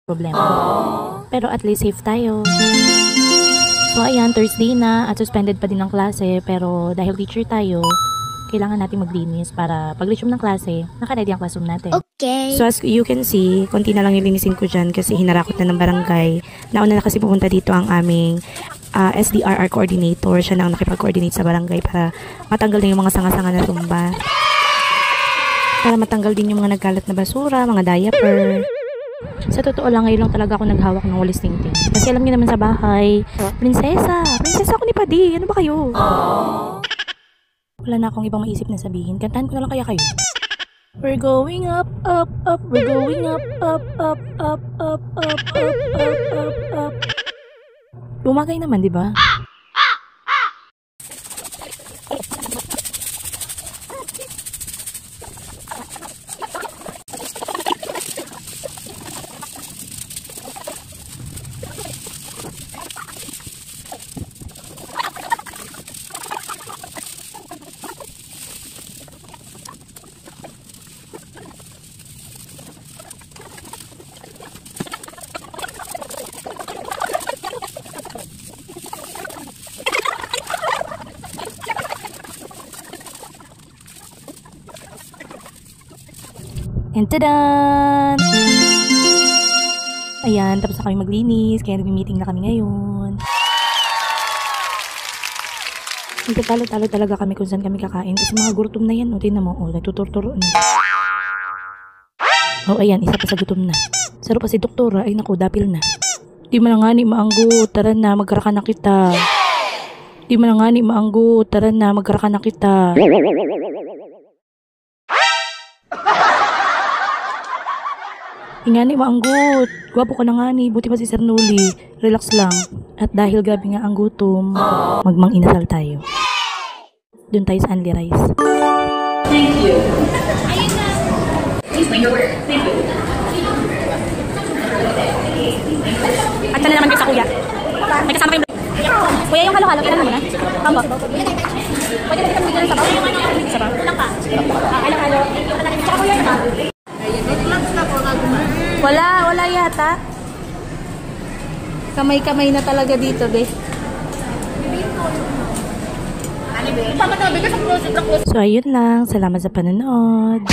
problema. Pero at least safe tayo. So ayan, Thursday na at suspended pa din ang klase, pero dahil teacher tayo, kailangan natin maglinis para pag-resume ng klase, naka-ready ang classroom natin. Okay. So as you can see, konti na lang nilinisin ko dyan kasi hinarakot na ng barangay. Nauna na kasi pupunta dito ang aming SDRR coordinator. Siya na ang nakipag-coordinate sa barangay para matanggal na yung mga sanga-sanga na tumba. Para matanggal din yung mga nagkalat na basura, mga diaper. Sa totoo lang, ngayon lang talaga ako naghawak ng walis tingting. Kasi alam niyo naman sa bahay, prinsesa ako ni Padi, ano ba kayo? Wala na akong ibang maisip na sabihin, kantahan ko na lang kaya kayo. We're going up, up, up, we're going up, up, up, up, up, up, up, up, up, up. Lumagay naman, di ba? And tadan! Ayan, tapos na kami maglinis, kaya nag-meeting na kami ngayon. Nagtatalo-talo talaga kami kung saan kami kakain kasi mga gutom na yan. O, tingnan mo, nagtuturturo na. O, ayan, isa pa sa gutom na. Saro pa si doktora, ay naku, dapil na. Di man nga ni maanggo, tara na, magkaraka na kita. Di man nga ni maanggo, tara na, magkaraka na kita. Ingani maanggut, gwapo ka na nga ni, buti pa si Sir Nuli, relax lang. At dahil gabi nga ang gutom, magmang inasal tayo. Doon tayo sa Only Rice. Thank you. Please bring your work. Thank you. At sana naman kayo sa kuya. May kasama kayong kuya, yung halo-halo, kailan mo na? Kambo. Pwede na kita bigyan ng sabaw? Sabaw? Lang ka. Halo-halo. Tsaka kuya, sabaw. Wala yata. Kamay-kamay na talaga dito, be. So, ayun lang. Salamat sa panonood.